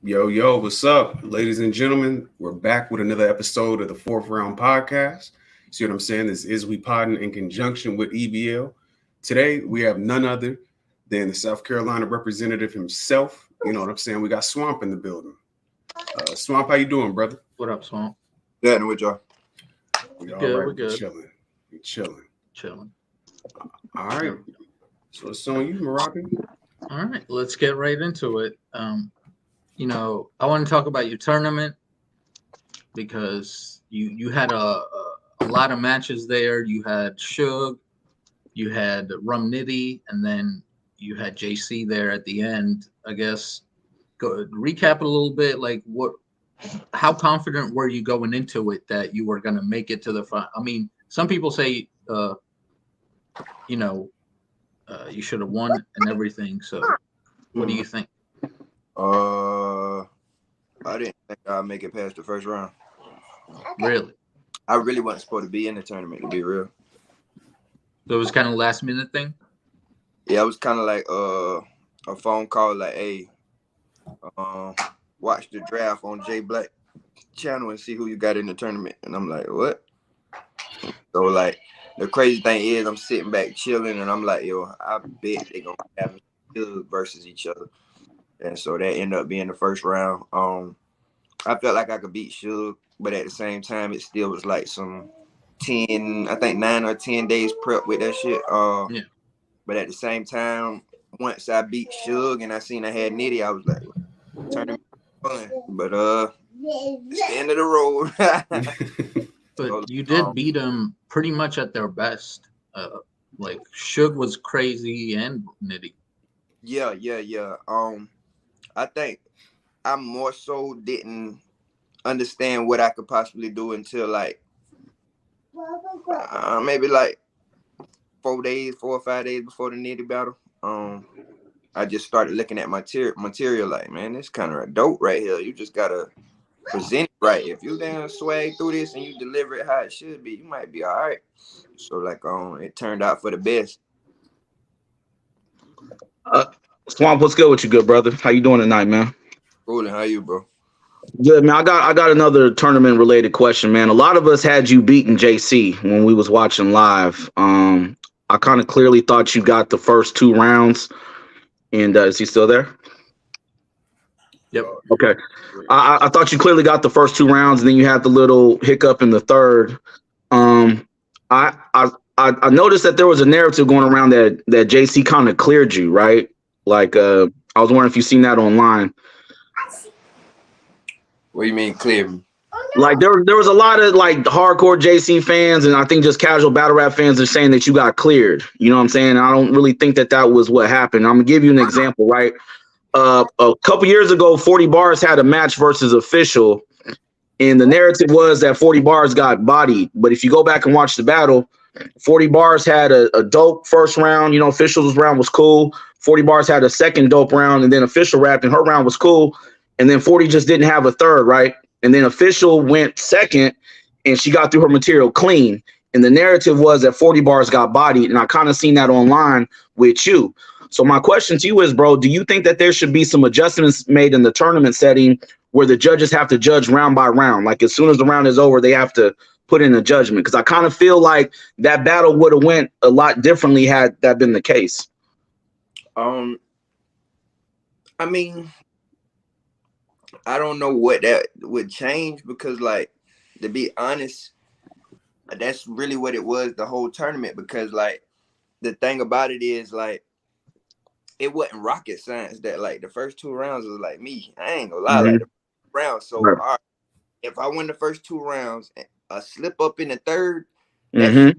Yo, yo, what's up, ladies and gentlemen? We're back with another episode of the Fourth Round Podcast. See what I'm saying? This is We Podding in conjunction with EBL. Today, we have none other than the South Carolina representative himself. You know what I'm saying? We got Swamp in the building. Swamp, how you doing, brother? What up, Swamp? Yeah, and with y'all. We all Good, right. we're good. Chilling. We chilling. Chilling. All right. So it's on you, Moroccan. All right, let's get right into it. I want to talk about your tournament because you had a lot of matches there. You had Suge, you had Rum Nitty, and then you had JC there at the end. I guess go recap a little bit. Like how confident were you going into it that you were going to make it to the final? I mean, some people say, you should have won and everything. So, what do you think? I didn't think I'd make it past the first round. Really? I really wasn't supposed to be in the tournament, to be real. So it was kind of last minute thing? Yeah, it was kind of like a phone call, like, hey, watch the draft on Jay Black channel and see who you got in the tournament. And I'm like, what? So, like, the crazy thing is I'm sitting back chilling, and I'm like, yo, I bet they're going to have Suge versus each other. And so that ended up being the first round. I felt like I could beat Suge, but at the same time, it still was like some 9 or 10 days prep with that shit. Yeah. But at the same time, once I beat Suge and I seen I had Nitty, I was like, turning fun. But it's the end of the road. But you did beat them pretty much at their best. Like Suge was crazy and Nitty. Yeah. I think I more so didn't understand what I could possibly do until like maybe like 4 or 5 days before the Nitty battle. I just started looking at material like, man, this kind of dope right here. You just gotta present it right. If you damn swag through this and you deliver it how it should be, you might be all right. So like, it turned out for the best. Swamp, what's good with you, good brother? How you doing tonight, man? Cool, how you, bro? Good, man. I got another tournament related question, man. A lot of us had you beating JC when we was watching live. I kind of clearly thought you got the first 2 rounds. And is he still there? Yep. Okay. I thought you clearly got the first 2 rounds, and then you had the little hiccup in the third. I noticed that there was a narrative going around that JC kind of cleared you, right? Like, I was wondering if you've seen that online. What do you mean clear me? Like there was a lot of like hardcore JC fans, and I think just casual battle rap fans are saying that you got cleared. You know what I'm saying? I don't really think that was what happened. I'm gonna give you an example, right? A couple years ago, 40 Bars had a match versus Official, and the narrative was that 40 Bars got bodied. But if you go back and watch the battle, 40 Bars had a dope first round. You know, Official's round was cool. 40 Bars had a second dope round, and then Official rapped, and her round was cool. And then 40 just didn't have a third, right? And then Official went second, and she got through her material clean. And the narrative was that 40 Bars got bodied, and I kind of seen that online with you. So my question to you is, bro, do you think that there should be some adjustments made in the tournament setting where the judges have to judge round by round? Like as soon as the round is over, they have to put in a judgment? Because I kind of feel like that battle would have went a lot differently had that been the case. I mean, I don't know what that would change because, like, to be honest, that's really what it was the whole tournament. Because, like, the thing about it is, like, it wasn't rocket science that, like, the first 2 rounds was like me. I ain't gonna lie, like, the round. So, all right, if I win the first 2 rounds, a slip up in the third, that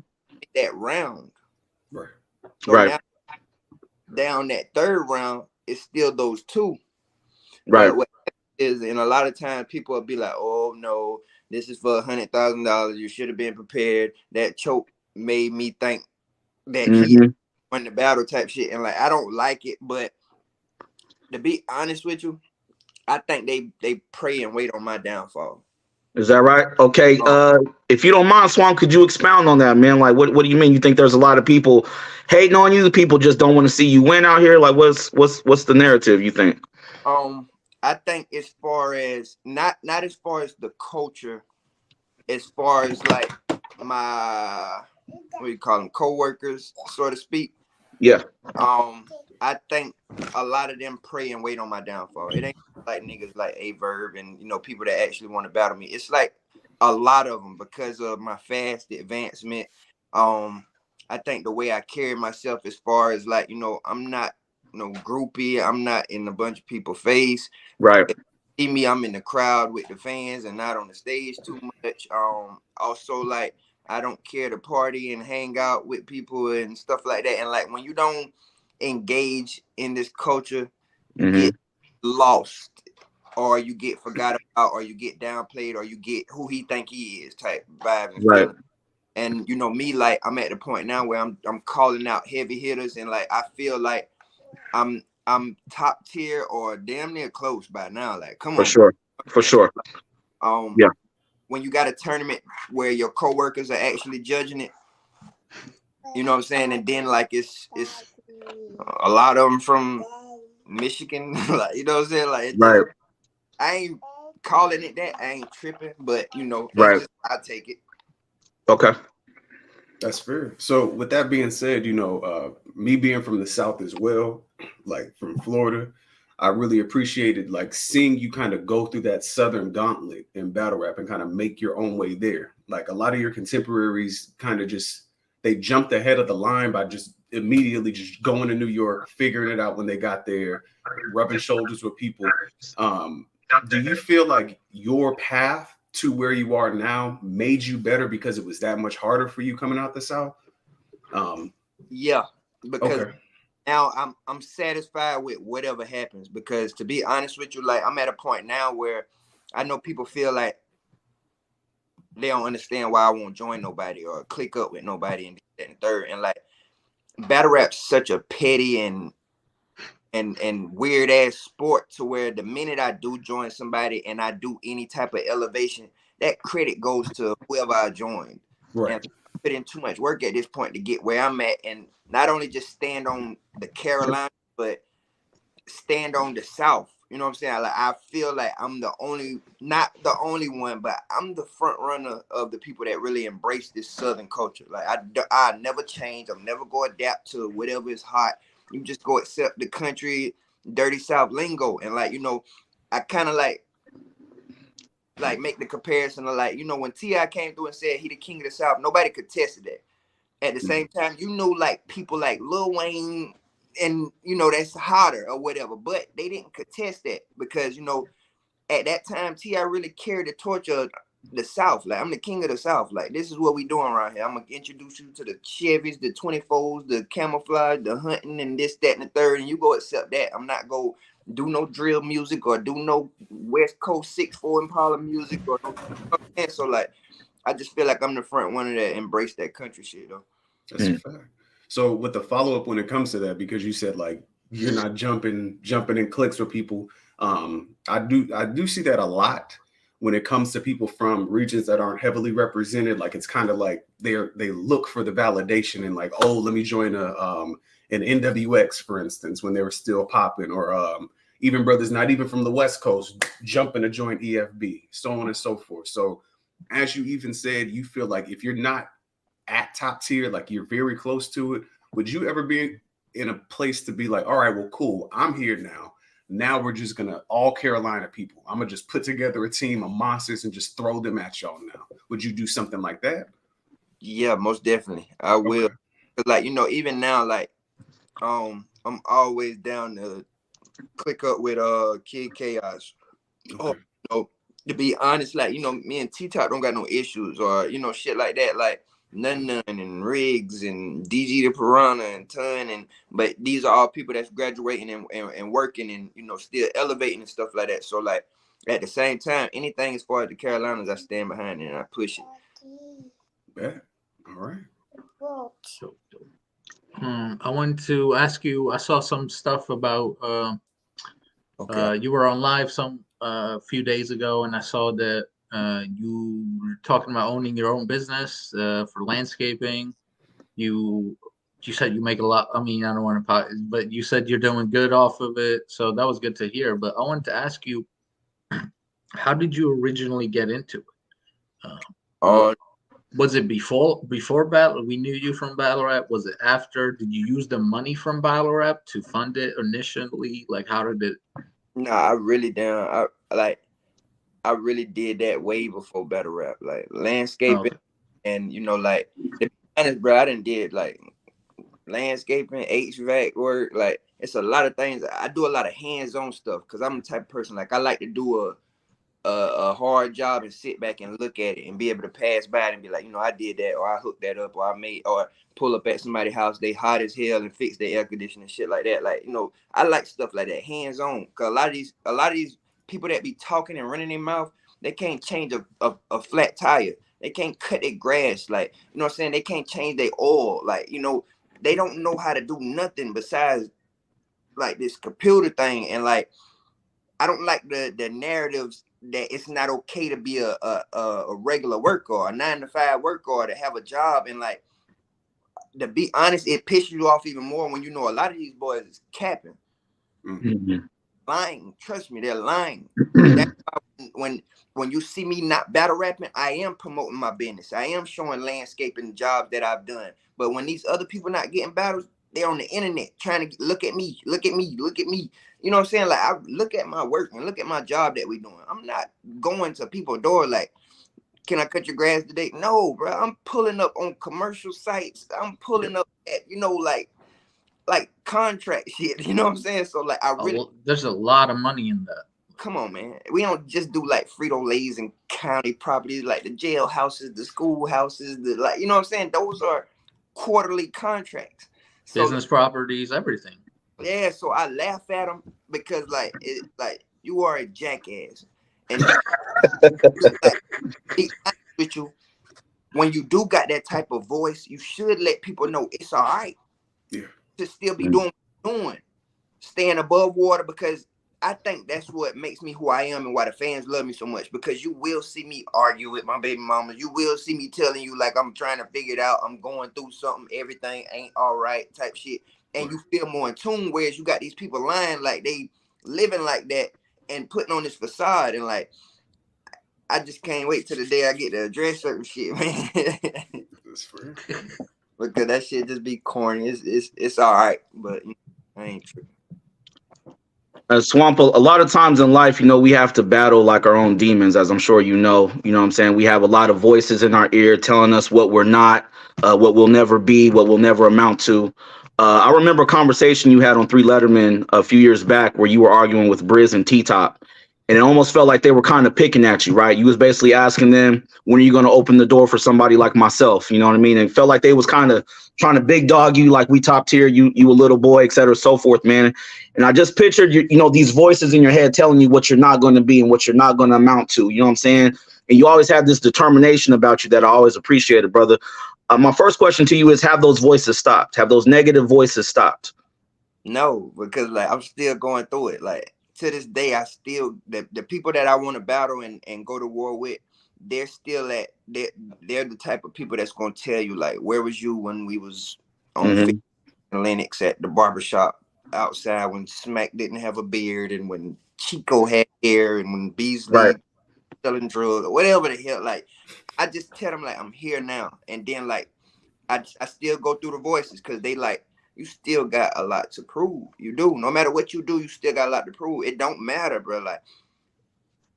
round. Right. So now, down that third round, it's still those 2. Right. But what is, and a lot of times people will be like, oh no, this is for $100,000. You should have been prepared. That choke made me think that he won the battle type shit. And like, I don't like it, but to be honest with you, I think they pray and wait on my downfall. Is that right? Okay. If you don't mind, Swamp, could you expound on that, man? Like, what do you mean? You think there's a lot of people hating on you? The people just don't want to see you win out here? Like, what's the narrative, you think? I think as far as not as far as the culture, as far as like my what do you call them, co-workers, so to speak. Yeah. I think a lot of them pray and wait on my downfall. It ain't like niggas like Averb and people that actually want to battle me. It's like a lot of them because of my fast advancement. I think the way I carry myself as far as like, I'm not no groupie. I'm not in a bunch of people's face. Right. See me, I'm in the crowd with the fans and not on the stage too much. Also like I don't care to party and hang out with people and stuff like that. And like when you don't engage in this culture, you get lost, or you get forgot about, or you get downplayed, or you get who he think he is type vibes and feelings. And me, like I'm at the point now where I'm calling out heavy hitters, and like I feel like I'm top tier or damn near close by now. Like, come on, for sure. Yeah. When you got a tournament where your coworkers are actually judging it, you know what I'm saying, and then like it's a lot of them from Michigan, like you know what I'm saying, like Right. I ain't calling it that, I ain't tripping, but right. Just, I take it. Okay. That's fair. So with that being said, me being from the South as well, like from Florida, I really appreciated like seeing you kind of go through that Southern gauntlet in battle rap and kind of make your own way there. Like a lot of your contemporaries kind of they jumped ahead of the line by just immediately just going to New York, figuring it out when they got there, rubbing shoulders with people. Do you feel like your path to where you are now made you better because it was that much harder for you coming out the South? Yeah, because okay. Now I'm satisfied with whatever happens, because to be honest with you, like I'm at a point now where I know people feel like they don't understand why I won't join nobody or click up with nobody and that and third. And like battle rap's such a petty and weird ass sport to where the minute I do join somebody and I do any type of elevation, that credit goes to whoever I joined. Right. And I put in too much work at this point to get where I'm at, and not only just stand on the Carolinas, but stand on the South. You know what I'm saying? Like I feel like I'm not the only one, but I'm the front runner of the people that really embrace this Southern culture. Like I never change. I'm never go adapt to whatever is hot. You just go accept the country dirty South lingo. And like, I kind of like make the comparison of like, when T.I. came through and said he the king of the South, nobody could test that. At the same time, like people like Lil Wayne and that's hotter or whatever, but they didn't contest that because at that time T.I. really carried the torch of the South. Like I'm the king of the South. Like this is what we doing around here. I'm gonna introduce you to the Chevys, the 24s, the camouflage, the hunting, and this, that, and the third, and you go accept that. I'm not go do no drill music or do no West Coast 6'4" Impala music or no. So like I just feel like I'm the front one that embrace that country shit though. That's a fact. So with the follow-up when it comes to that, because you said like you're not jumping in clicks with people. I do see that a lot when it comes to people from regions that aren't heavily represented. Like it's kind of like they look for the validation and like, oh, let me join an NWX, for instance, when they were still popping, or even brothers not even from the West Coast jumping to join EFB, so on and so forth. So as you even said, you feel like if you're not at top tier, like you're very close to it, would you ever be in a place to be like, all right, well, cool, I'm here now. Now we're just gonna all Carolina people. I'm gonna just put together a team of monsters and just throw them at y'all now. Would you do something like that? Yeah, most definitely. I will. Okay. Like, even now, like, I'm always down to click up with Kid Chaos. Okay. To be honest, like, me and T-Top don't got no issues or, shit like that. Like None and Riggs and DG the Piranha and Ton, but these are all people that's graduating and working and still elevating and stuff like that. So like at the same time, anything as far as the Carolinas, I stand behind it and I push it. Yeah. All right. I wanted to ask you, I saw some stuff about you were on live some few days ago, and I saw that you were talking about owning your own business for landscaping. You you said you make a lot. I mean, I don't want to, but you said you're doing good off of it, so that was good to hear. But I wanted to ask you, how did you originally get into it? Uh, Was it before battle? We knew you from battle rap. Was it after? Did you use the money from battle rap to fund it initially? Like, how did it? nah, I really did that way before battle rap, like landscaping, Okay. and like to be honest, bro, I done did like landscaping, HVAC work, like it's a lot of things. I do a lot of hands-on stuff because I'm the type of person like I like to do a hard job and sit back and look at it and be able to pass by it and be like, I did that, or I hooked that up, or I made, or pull up at somebody's house, they hot as hell, and fix their air conditioning, shit like that. Like, I like stuff like that, hands on. Cause a lot of these people that be talking and running their mouth, they can't change a flat tire. They can't cut their grass. Like, you know what I'm saying? They can't change their oil. Like, they don't know how to do nothing besides like this computer thing. And like, I don't like the narratives that it's not okay to be a regular worker or a 9-to-5 worker or to have a job. And like, to be honest, it pisses you off even more when a lot of these boys is capping, lying. Trust me, they're lying. That's why when you see me not battle rapping, I am promoting my business. I am showing landscaping jobs that I've done. But when these other people not getting battles, they're on the internet trying to look at me. You know what I'm saying? Like, I look at my work and look at my job that we doing. I'm not going to people's door like, can I cut your grass today? No, bro. I'm pulling up on commercial sites. I'm pulling up at, like contract shit. You know what I'm saying? So like, There's a lot of money in that. Come on, man. We don't just do like Frito-Lays and county properties, like the jail houses, the school houses, like, you know what I'm saying? Those are quarterly contracts. So, business properties, everything. Yeah, so I laugh at them because like you are a jackass. And like, be honest with you, when you do got that type of voice, you should let people know it's all right to still be doing what you're doing. Staying above water, because I think that's what makes me who I am and why the fans love me so much, because you will see me argue with my baby mama. You will see me telling you like I'm trying to figure it out. I'm going through something. Everything ain't all right type shit. And you feel more in tune, whereas you got these people lying like they living like that and putting on this facade. And like, I just can't wait till the day I get to address certain shit, man. That's fair. Because that shit just be corny. It's all right, but I ain't tripping. Swamp, a lot of times in life, we have to battle like our own demons, as I'm sure you know what I'm saying? We have a lot of voices in our ear telling us what we're not, what we'll never be, what we'll never amount to. I remember a conversation you had on 3 Letterman a few years back where you were arguing with Briz and T-Top, and it almost felt like they were kind of picking at you, right? You was basically asking them, when are you going to open the door for somebody like myself? You know what I mean? And it felt like they was kind of trying to big dog you, like we top tier, you a little boy, et cetera, so forth, man. And I just pictured these voices in your head telling you what you're not going to be and what you're not going to amount to. You know what I'm saying? And you always have this determination about you that I always appreciated, brother. My first question to you is, have those voices stopped? Have those negative voices stopped? No, because like I'm still going through it. Like to this day, I still the people that I want to battle and go to war with, they're still they're the type of people that's gonna tell you like, where was you when we was on Lennox at the barbershop outside, when Smack didn't have a beard, and when Chico had hair, and when Beasley selling drugs or whatever the hell. Like, I just tell them like, I'm here now. And then like I still go through the voices because they like, you still got a lot to prove. You do. No matter what you do, you still got a lot to prove. It don't matter, bro. Like,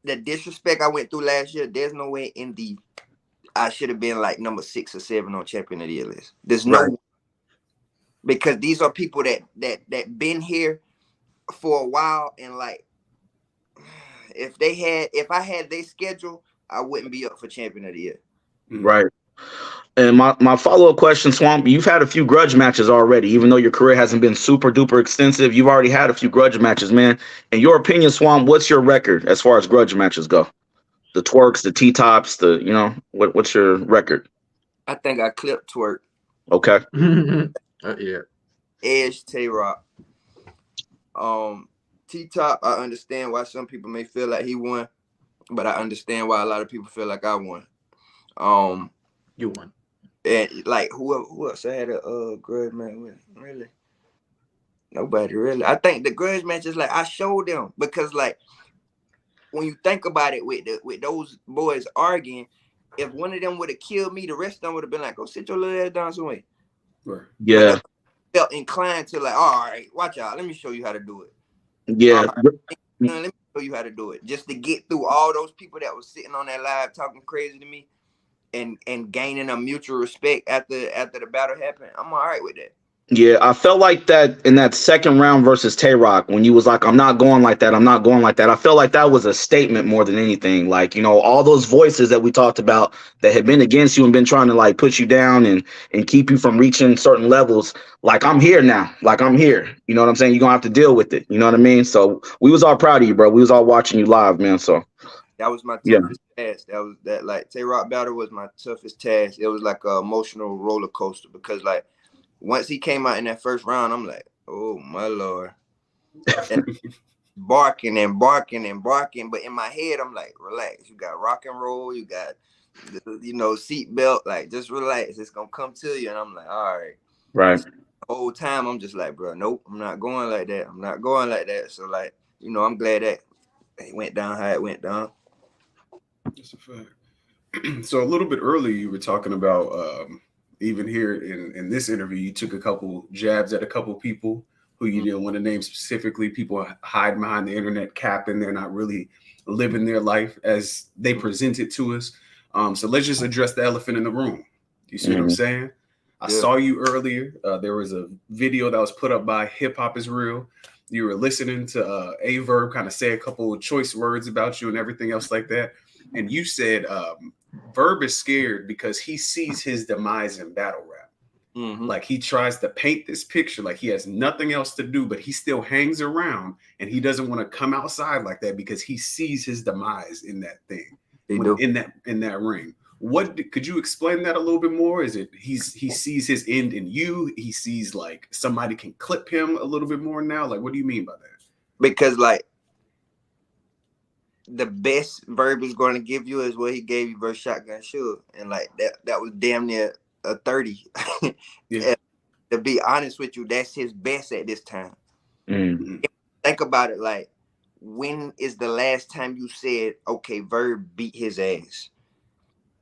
the disrespect I went through last year, there's no way I should have been like number 6 or 7 on Champion of the Year list. There's no way. Because these are people that been here for a while, and like, if I had their schedule, I wouldn't be up for Champion of the Year. Right. And my follow-up question, Swamp, you've had a few grudge matches already. Even though your career hasn't been super duper extensive, you've already had a few grudge matches, man. In your opinion, Swamp, what's your record as far as grudge matches go? The Twerks, the T-Tops, what's your record? I think I clipped Twerk. Okay. Yeah. Edge, Tay-Rock. T-Top, I understand why some people may feel like he won, but I understand why a lot of people feel like I won. You won. And like who else I had a grudge match with? Really? Nobody really. I think the grudge match is like I showed them because like when you think about it with those boys arguing, if one of them would have killed me, the rest of them would have been like, go sit your little ass down somewhere. Right. Yeah. Felt inclined to like, all right, watch out. Let me show you how to do it. Yeah. Let me show you how to do it. Just to get through all those people that was sitting on that live talking crazy to me and gaining a mutual respect after the battle happened. I'm all right with that. Yeah, I felt like that in that second round versus Tay-Rock when you was like, I'm not going like that. I'm not going like that. I felt like that was a statement more than anything. Like, you know, all those voices that we talked about that had been against you and been trying to like put you down and keep you from reaching certain levels. Like, I'm here now. Like, I'm here. You know what I'm saying? You're going to have to deal with it. You know what I mean? So we was all proud of you, bro. We was all watching you live, man. So that was my yeah. toughest task. That like Tay-Rock battle was my toughest task. It was like an emotional roller coaster because like once he came out in that first round, I'm like, oh my Lord. barking and barking and barking. But in my head, I'm like, relax. You got rock and roll, you got seat belt, like just relax. It's gonna come to you. And I'm like, all right. Right. The whole time I'm just like, bro, nope, I'm not going like that. I'm not going like that. So like, I'm glad that it went down how it went down. That's a fact. So a little bit earlier, you were talking about even here in this interview, you took a couple jabs at a couple people who you didn't want to name specifically. People hide behind the internet capping. They're not really living their life as they present it to us. So let's just address the elephant in the room. You see what I'm saying? I saw you earlier. There was a video that was put up by Hip Hop Is Real. You were listening to Averb kind of say a couple of choice words about you and everything else like that. And you said Verb is scared because he sees his demise in battle rap. Mm-hmm. Like he tries to paint this picture like he has nothing else to do, but he still hangs around and he doesn't want to come outside like that because he sees his demise in that thing, in that ring. Could you explain that a little bit more? Is it he sees his end in you? He sees like somebody can clip him a little bit more now? Like, what do you mean by that? Because like the best Verb is going to give you is what he gave you versus Shotgun Suge, and like that was damn near a 30. Yeah. To be honest with you, that's his best at this time. Mm-hmm. Think about it, like when is the last time you said, okay, Verb beat his ass?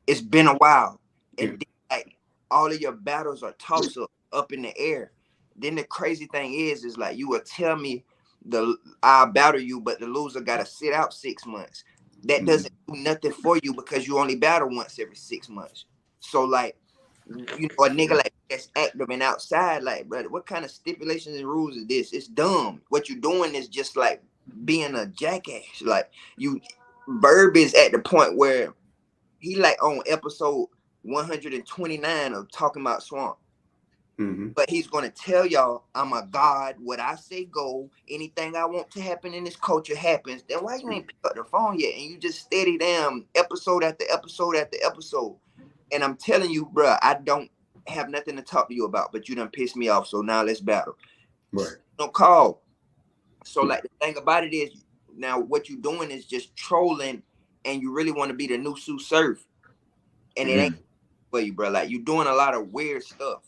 It's been a while. And then, like all of your battles are tossed up in the air. Then the crazy thing is like you will tell me I'll battle you, but the loser gotta sit out 6 months. That doesn't do nothing for you because you only battle once every 6 months. So like, a nigga like that's active and outside, like, brother, what kind of stipulations and rules is this? It's dumb. What you're doing is just like being a jackass. Like Verb is at the point where he like on episode 129 of Talking About Swamp. Mm-hmm. But he's going to tell y'all, I'm a god. What I say go. Anything I want to happen in this culture happens. Then why you ain't pick up the phone yet? And you just steady damn episode after episode after episode. And I'm telling you, bro, I don't have nothing to talk to you about, but you done pissed me off. So now let's battle. Right. Don't call. So like the thing about it is now what you're doing is just trolling and you really want to be the new Sue Surf. And it ain't for you, bro. Like you're doing a lot of weird stuff.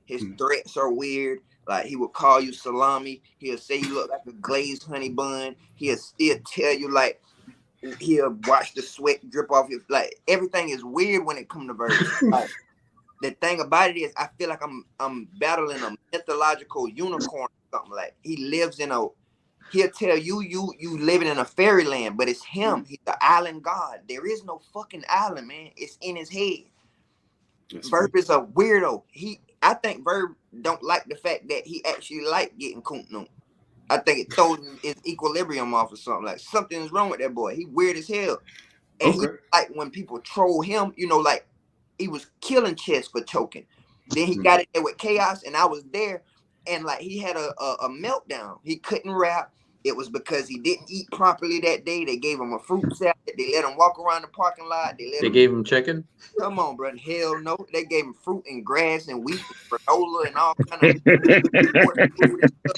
His threats are weird. Like he will call you salami. He'll say you look like a glazed honey bun. He'll still tell you like he'll watch the sweat drip off your like everything is weird when it comes to Verb. Like the thing about it is I feel like I'm battling a mythological unicorn or something. Like he lives in he'll tell you living in a fairyland, but it's him. He's the island god. There is no fucking island, man. It's in his head. That's Verb is a weirdo. I think Verb don't like the fact that he actually like getting Kuntnu. I think it throws his equilibrium off or something. Like something's wrong with that boy. He weird as hell. And he like when people troll him, like he was killing Chess for choking. Then he got it there with Chaos, and I was there, and like he had a meltdown. He couldn't rap. It was because he didn't eat properly that day. They gave him a fruit salad. They let him walk around the parking lot. They gave him chicken? Come on, bro. Hell no. They gave him fruit and grass and wheat and granola and all kind of food and stuff.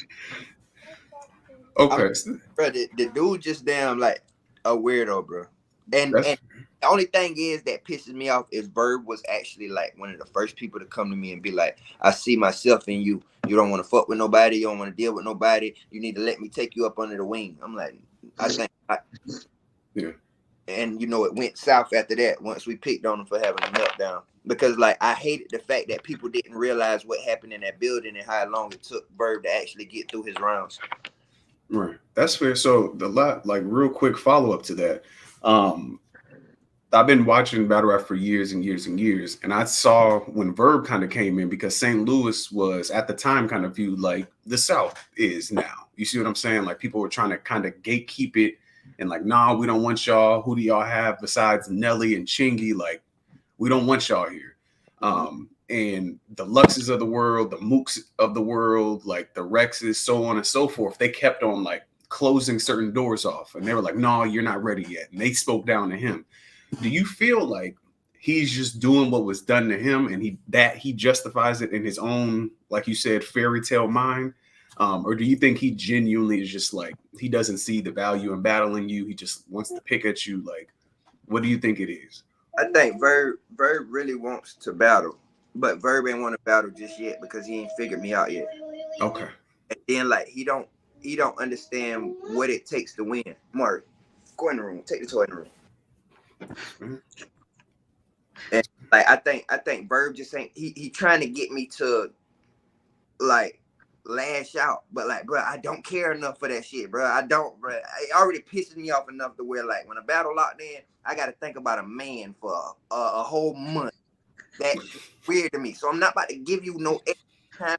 Okay. Bro, the dude just damn like a weirdo, bro. And That's the only thing is that pisses me off is Verb was actually like one of the first people to come to me and be like, I see myself in you. You don't want to fuck with nobody. You don't want to deal with nobody. You need to let me take you up under the wing. I'm like, yeah. And you know, it went south after that once we picked on him for having a meltdown. Because like I hated the fact that people didn't realize what happened in that building and how long it took Verb to actually get through his rounds. Right. That's fair. So like real quick follow up to that. I've been watching battle rap for years and years and years, and I saw when Verb kind of came in because St. Louis was at the time kind of viewed like the South is now. You see what I'm saying? Like people were trying to kind of gatekeep it and like, nah, we don't want y'all. Who do y'all have besides Nelly and Chingy? Like, we don't want y'all here. And the Luxes of the world, the Mooks of the world, like the Rexes, so on and so forth, they kept on like closing certain doors off, and they were like, no, you're not ready yet. And they spoke down to him. Do you feel like he's just doing what was done to him and he justifies it in his own, like you said, fairy tale mind? Or do you think he genuinely is just like, he doesn't see the value in battling you? He just wants to pick at you. Like, what do you think it is? I think Verb really wants to battle, but Verb ain't want to battle just yet because he ain't figured me out yet. Okay. And then like he don't understand what it takes to win. Maury, go in the room. Take the toy in the room. Mm-hmm. And like I think Verb just ain't he trying to get me to like lash out, but like, bro, I don't care enough for that shit, bro. I don't, bro. It already pisses me off enough to where like when a battle locked in, I got to think about a man for a whole month. That's weird to me. So I'm not about to give you no extra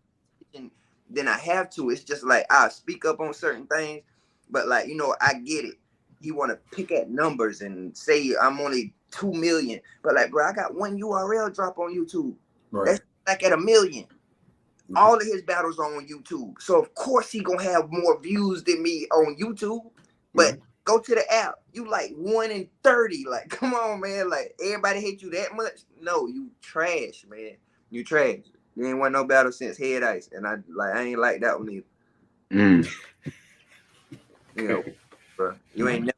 time than I have to. It's just like I'll speak up on certain things, but like, you know, I get it. He want to pick at numbers and say I'm only 2 million, but like, bro, I got one URL drop on YouTube. Right. That's like at 1 million. Mm-hmm. All of his battles are on YouTube, so of course he gonna have more views than me on YouTube. But mm-hmm. Go to the app, you like 1 in 30. Like, come on, man. Like, everybody hate you that much? No, you trash, man. You trash. You ain't won no battle since Head Ice, and I ain't like that one either. You know, bro. You ain't no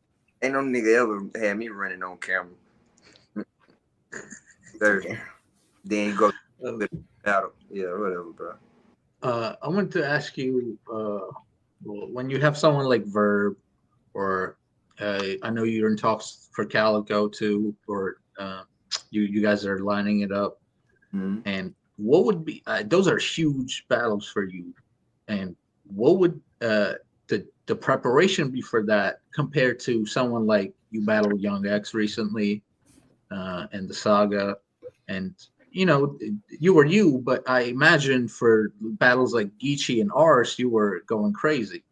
nigga ever had me running on camera. Then you go to the battle. Yeah, whatever, bro. I wanted to ask you, when you have someone like Verb, or I know you're in talks for Calico too, or you guys are lining it up. Mm-hmm. And what would be those are huge battles for you, and what would the preparation be for that compared to someone like you battled Young X recently, and the Saga, and you know, you were you, but I imagine for battles like Geechee and Ars, you were going crazy.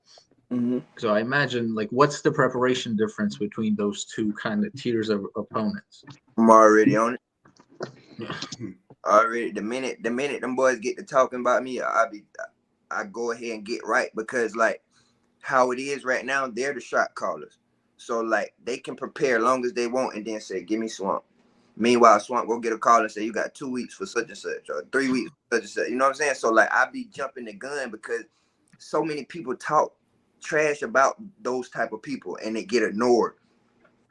Mm-hmm. So I imagine, like, what's the preparation difference between those two kind of tiers of opponents? I'm already on it. Already, the minute them boys get to talking about me, I go ahead and get right, because like how it is right now, they're the shot callers, so like they can prepare as long as they want and then say, "Give me Swamp." Meanwhile, Swamp go get a call and say, "You got 2 weeks for such and such, or 3 weeks for such and such." You know what I'm saying? So like I be jumping the gun because so many people talk trash about those type of people and they get ignored.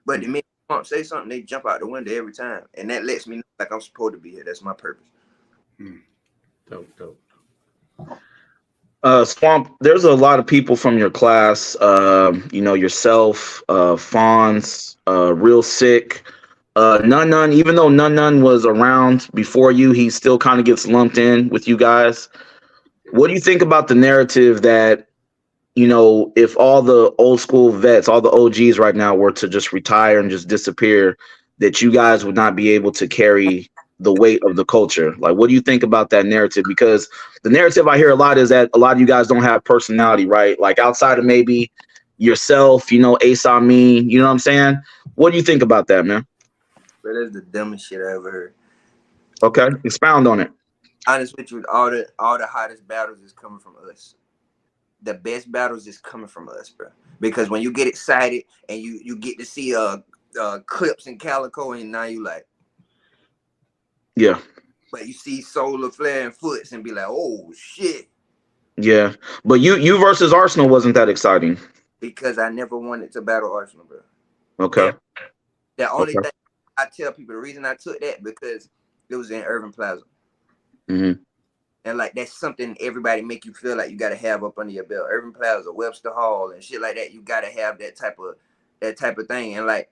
But the minute Swamp say something, they jump out the window every time, and that lets me know like I'm supposed to be here. That's my purpose. Dope. Swamp, there's a lot of people from your class, you know, yourself, Fonz, Real Sick, None, even though None was around before you, he still kind of gets lumped in with you guys. What do you think about the narrative that, you know, if all the old school vets, all the OGs right now were to just retire and just disappear, that you guys would not be able to carry the weight of the culture? Like, what do you think about that narrative? Because the narrative I hear a lot is that a lot of you guys don't have personality, right? Like outside of maybe yourself, you know, Ace Amin, you know what I'm saying? What do you think about that, man? But that's the dumbest shit I ever heard. Okay, expound on it. Honest with you, all the hottest battles is coming from us. The best battles is coming from us, bro. Because when you get excited and you get to see clips in Calico, and now you like, yeah. But you see Solar Flare and Foots and be like, oh shit. Yeah, but you versus Arsenal wasn't that exciting. Because I never wanted to battle Arsenal, bro. Okay. The only Okay. thing I tell people, the reason I took that because it was in Irving Plaza. Mm-hmm. And like that's something everybody make you feel like you gotta have up under your belt. Irving Plaza, Webster Hall, and shit like that. You gotta have that type of thing. And like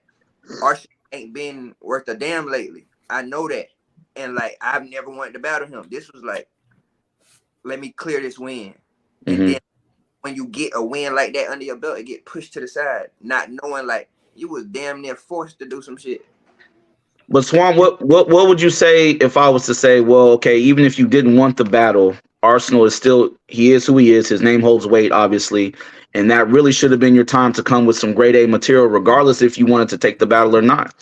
our shit ain't been worth a damn lately. I know that. And like I've never wanted to battle him. This was like, let me clear this win. And Mm-hmm. then when you get a win like that under your belt, it get pushed to the side, not knowing like you was damn near forced to do some shit. But Swan, what would you say if I was to say, well, okay, even if you didn't want the battle, Arsenal is still, he is who he is. His name holds weight, obviously, and that really should have been your time to come with some grade A material, regardless if you wanted to take the battle or not.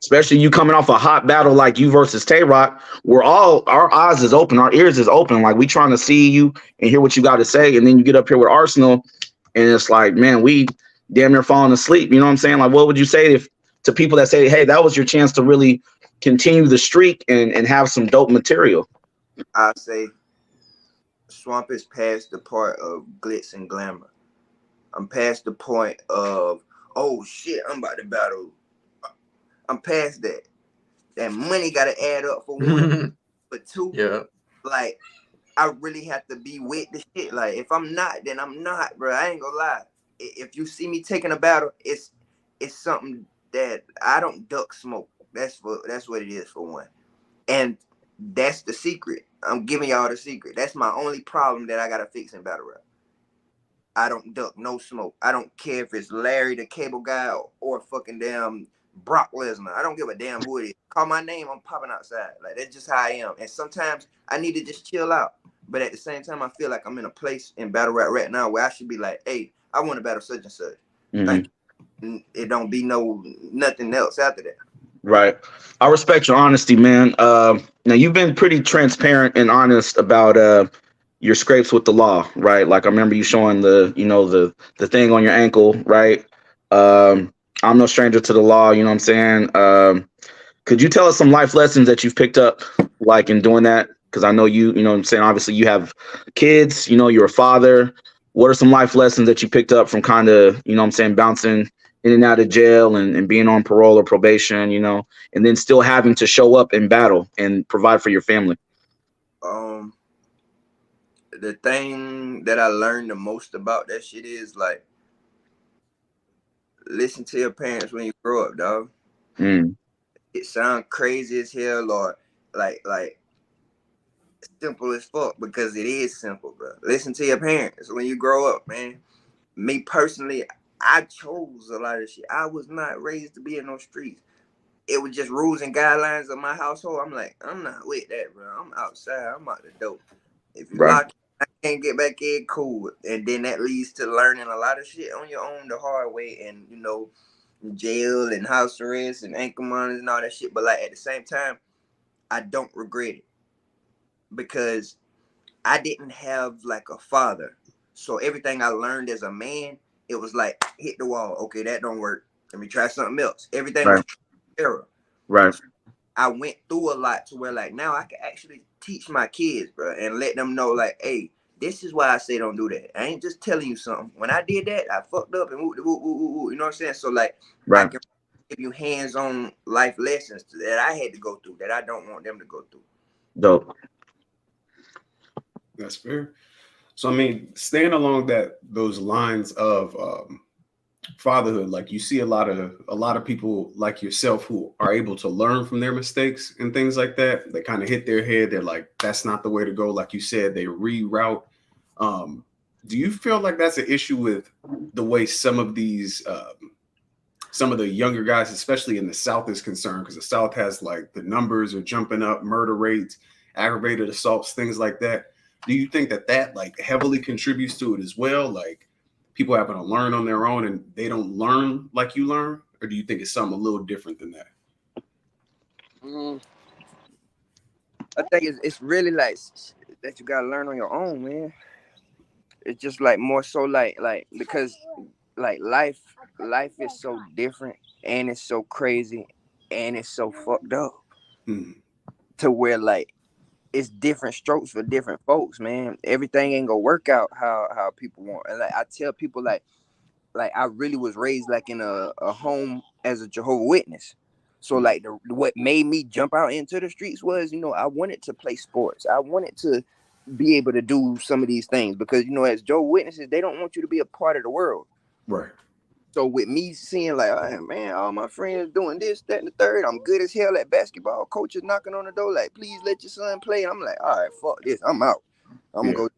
Especially you coming off a hot battle like you versus Tay Rock, where all our eyes is open, our ears is open, like we trying to see you and hear what you got to say, and then you get up here with Arsenal, and it's like, man, we damn near falling asleep. You know what I'm saying? Like, what would you say if to people that say, hey, that was your chance to really continue the streak and have some dope material? I say Swamp is past the part of glitz and glamour. I'm past the point of, oh shit, I'm about to battle. I'm past that. That money got to add up for one, but two, Yeah. like I really have to be with the shit. Like if I'm not, then I'm not, bro. I ain't gonna lie. If you see me taking a battle, it's something that I don't duck smoke. That's what it is for one, and that's the secret. I'm giving y'all the secret. That's my only problem that I gotta fix in battle rap. I don't duck no smoke. I don't care if it's Larry the Cable Guy or fucking damn Brock Lesnar. I don't give a damn who it is. Call my name, I'm popping outside. Like that's just how I am. And sometimes I need to just chill out. But at the same time, I feel like I'm in a place in battle rap right now where I should be like, hey, I want to battle such and such. Mm-hmm. Like it don't be nothing else after that. Right. I respect your honesty, man. Now you've been pretty transparent and honest about your scrapes with the law, right? Like I remember you showing the thing on your ankle, right? I'm no stranger to the law, you know what I'm saying? Could you tell us some life lessons that you've picked up like in doing that? Because I know you know what I'm saying, obviously you have kids, you know, you're a father. What are some life lessons that you picked up from kind of, you know what I'm saying, bouncing in and out of jail and being on parole or probation, you know, and then still having to show up in battle and provide for your family? The thing that I learned the most about that shit is like, listen to your parents when you grow up, dog. It sounds crazy as hell or like simple as fuck because it is simple, bro. Listen to your parents when you grow up, man. Me personally, I chose a lot of shit. I was not raised to be in no streets. It was just rules and guidelines of my household. I'm like, I'm not with that, bro. I'm outside. I'm out the dope. If you lock, I can't get back in, cool. And then that leads to learning a lot of shit on your own the hard way, and you know, jail and house arrest and ankle monitors and all that shit. But like at the same time, I don't regret it because I didn't have like a father. So everything I learned as a man, it was like hit the wall. Okay, that don't work. Let me try something else. Everything was error. Right. So I went through a lot to where like now I can actually teach my kids, bro, and let them know like, hey, this is why I say don't do that. I ain't just telling you something. When I did that, I fucked up and you know what I'm saying? So like I can give you hands-on life lessons that I had to go through that I don't want them to go through. Dope. That's fair. So I mean, staying along those lines of fatherhood, like you see a lot of people like yourself who are able to learn from their mistakes and things like that. They kind of hit their head. They're like, that's not the way to go. Like you said, they reroute. Do you feel like that's an issue with the way some of these some of the younger guys, especially in the South, is concerned? Because the South has like the numbers are jumping up, murder rates, aggravated assaults, things like that. Do you think that like heavily contributes to it as well? Like people having to learn on their own and they don't learn like you learn? Or do you think it's something a little different than that? I think it's really like that you gotta learn on your own, man. It's just like more so like because like life is so different and it's so crazy and it's so fucked up to where like it's different strokes for different folks, man. Everything ain't gonna work out how people want. And like I tell people like I really was raised like in a home as a Jehovah's Witness. So like what made me jump out into the streets was, you know, I wanted to play sports. I wanted to be able to do some of these things because, you know, as Jehovah's Witnesses, they don't want you to be a part of the world. Right. So with me seeing like, oh, man, all my friends doing this, that, and the third, I'm good as hell at basketball. Coach is knocking on the door like, please let your son play. And I'm like, all right, fuck this. I'm out. I'm going to go.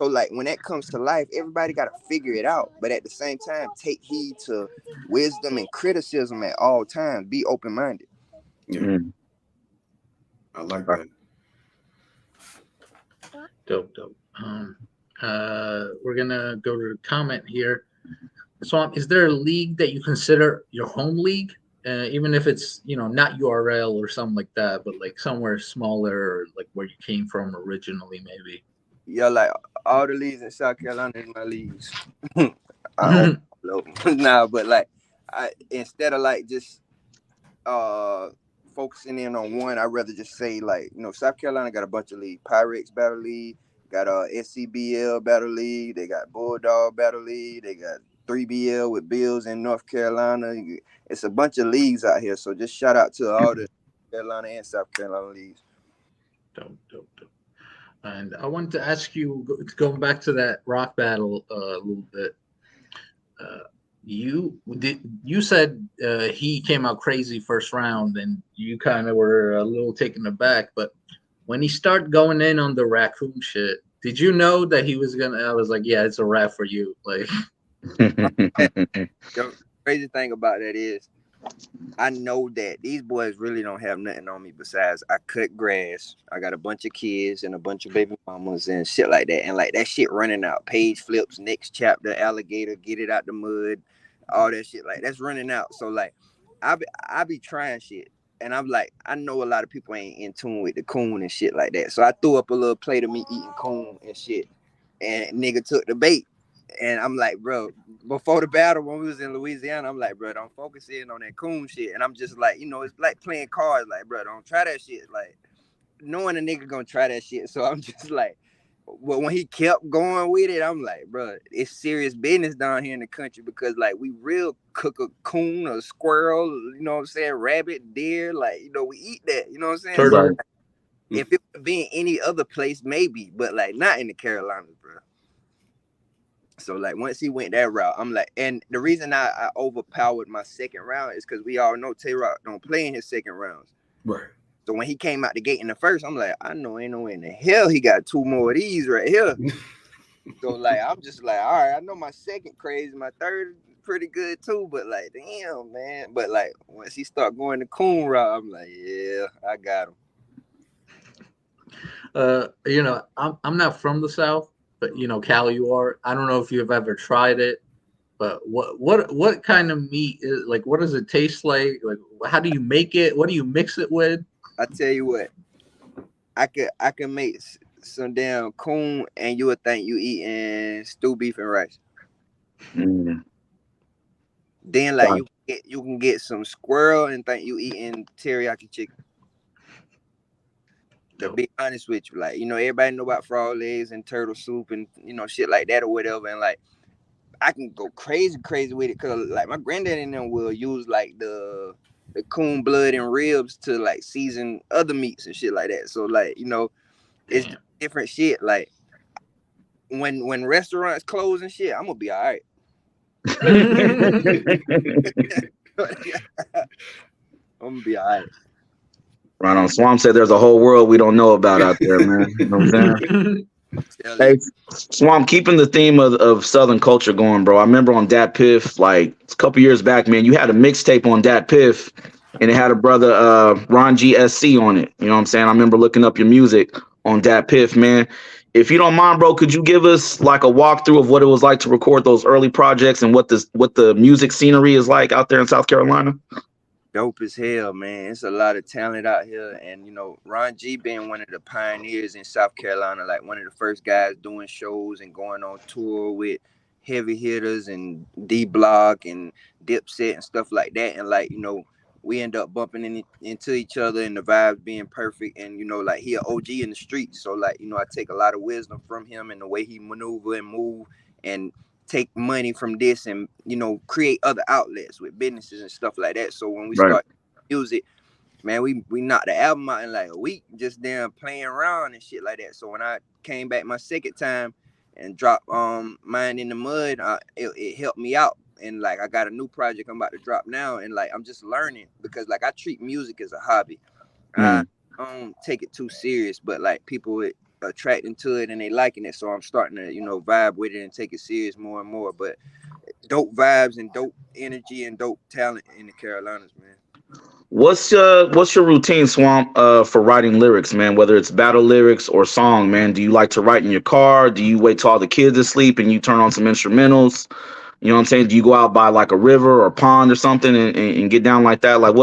So like when that comes to life, everybody got to figure it out. But at the same time, take heed to wisdom and criticism at all times. Be open-minded. Yeah. I like that. Dope. We're gonna go to the comment here. So, is there a league that you consider your home league, even if it's, you know, not URL or something like that, but like somewhere smaller, or like where you came from originally, maybe? Yeah, like all the leagues in South Carolina is my leagues. I don't know, but like instead of like just focusing in on one, I'd rather just say like, you know, South Carolina got a bunch of leagues. Pyrex Battle League, got SCBL Battle League, they got Bulldog Battle League, they got 3BL with Bills in North Carolina. It's a bunch of leagues out here. So just shout out to all the Carolina and South Carolina leagues. Dope. And I wanted to ask you, going back to that rock battle a little bit. You said he came out crazy first round, and you kind of were a little taken aback. But when he started going in on the raccoon shit, did you know that he was gonna? I was like, yeah, it's a wrap for you. Like, the crazy thing about that is, I know that these boys really don't have nothing on me besides I cut grass. I got a bunch of kids and a bunch of baby mamas and shit like that. And like that shit running out. Page flips, next chapter, alligator, get it out the mud, all that shit. Like that's running out. So like I be trying shit. And I'm like, I know a lot of people ain't in tune with the coon and shit like that. So I threw up a little plate of me eating coon and shit. And nigga took the bait. And I'm like, bro, before the battle when we was in Louisiana, I'm like, bro, don't focus in on that coon shit. And I'm just like, you know, it's like playing cards. Like, bro, don't try that shit. Like, knowing a nigga gonna try that shit. So I'm just like, but when he kept going with it, I'm like, bro, it's serious business down here in the country because, like, we real cook a coon, a squirrel, you know what I'm saying, rabbit, deer, like, you know, we eat that, you know what I'm saying? Turtle. So, like, if it would be in any other place, maybe, but like not in the Carolinas, bro. So like once he went that route, I'm like, and the reason I overpowered my second round is because we all know Tay-Rock don't play in his second rounds. Right. So when he came out the gate in the first, I'm like, I know ain't no way in the hell he got two more of these right here. So like I'm just like, all right, I know my second crazy, my third pretty good too, but like damn man. But like once he start going the coon route, I'm like, yeah, I got him. you know, I'm not from the South, but you know, Cal, you are. I don't know if you've ever tried it, but what kind of meat is, like, what does it taste like? Like, how do you make it? What do you mix it with? I tell you what, I could make some damn coon and you would think you eating stewed beef and rice. Mm. Then like you can get some squirrel and think you eating teriyaki chicken. To be honest with you, like, you know, everybody know about frog legs and turtle soup and, you know, shit like that or whatever. And like, I can go crazy with it because like my granddad and them will use like the coon blood and ribs to like season other meats and shit like that. So like, you know, it's different shit. Like when restaurants close and shit, I'm gonna be all right. I'm gonna be all right. Right on. Swamp said there's a whole world we don't know about out there, man. You know what I'm saying? Hey, Swamp, keeping the theme of Southern culture going, bro. I remember on Dat Piff, like a couple years back, man, you had a mixtape on Dat Piff, and it had a brother, Ron G SC on it. You know what I'm saying? I remember looking up your music on Dat Piff, man. If you don't mind, bro, could you give us like a walkthrough of what it was like to record those early projects and what the music scenery is like out there in South Carolina? Dope as hell, man. It's a lot of talent out here. And, you know, Ron G being one of the pioneers in South Carolina, like one of the first guys doing shows and going on tour with heavy hitters and D-Block and Dipset and stuff like that. And, like, you know, we end up bumping into each other and the vibes being perfect. And, you know, like, he an OG in the streets. So, like, you know, I take a lot of wisdom from him and the way he maneuver and move. And take money from this and, you know, create other outlets with businesses and stuff like that. So when we Right. start music, man, we knocked the album out in like a week, just damn playing around and shit like that. So when I came back my second time and dropped Mine in the Mud, it helped me out. And like I got a new project I'm about to drop now, and like I'm just learning, because like I treat music as a hobby. I don't take it too serious, but like people attracting to it and they liking it, so I'm starting to, you know, vibe with it and take it serious more and more. But dope vibes and dope energy and dope talent in the Carolinas, man. What's your routine, Swamp, for writing lyrics, man? Whether it's battle lyrics or song, man. Do you like to write in your car? Do you wait till all the kids asleep and you turn on some instrumentals? You know what I'm saying? Do you go out by like a river or a pond or something and get down like that? Like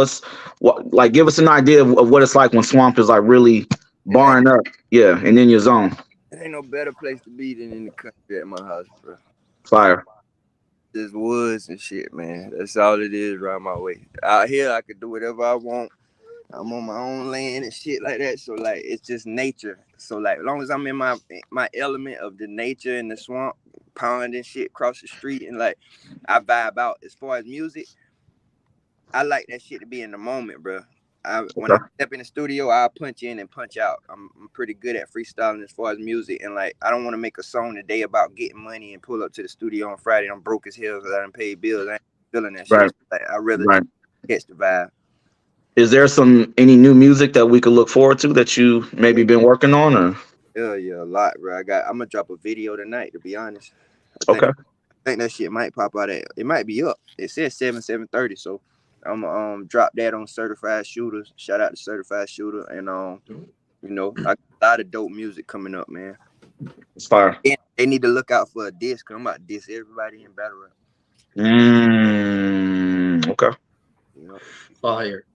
like give us an idea of what it's like when Swamp is like really barring up, yeah, and in your zone. There ain't no better place to be than in the country at my house, bro. Fire. Just woods and shit, man. That's all it is around my way. Out here, I could do whatever I want. I'm on my own land and shit like that. So like, it's just nature. So like, as long as I'm in my element of the nature and the swamp, pond and shit across the street, and like, I vibe out. As far as music, I like that shit to be in the moment, bro. When I step in the studio, I'll punch in and punch out. I'm pretty good at freestyling as far as music, and like I don't want to make a song today about getting money and pull up to the studio on Friday. I'm broke as hell because I didn't pay bills. I ain't feeling that shit. Like, I'd rather catch the vibe. Is there any new music that we could look forward to that you maybe been working on, or? Yeah, a lot, bro. I'm gonna drop a video tonight, to be honest. I think that shit might pop out it might be up. It says 7:30, so I'm gonna drop that on Certified Shooters. Shout out to Certified Shooter, and you know, I got a lot of dope music coming up, man. It's fire. And they need to look out for a diss, cause I'm about to diss everybody in battle rap. Okay. You know? Fire.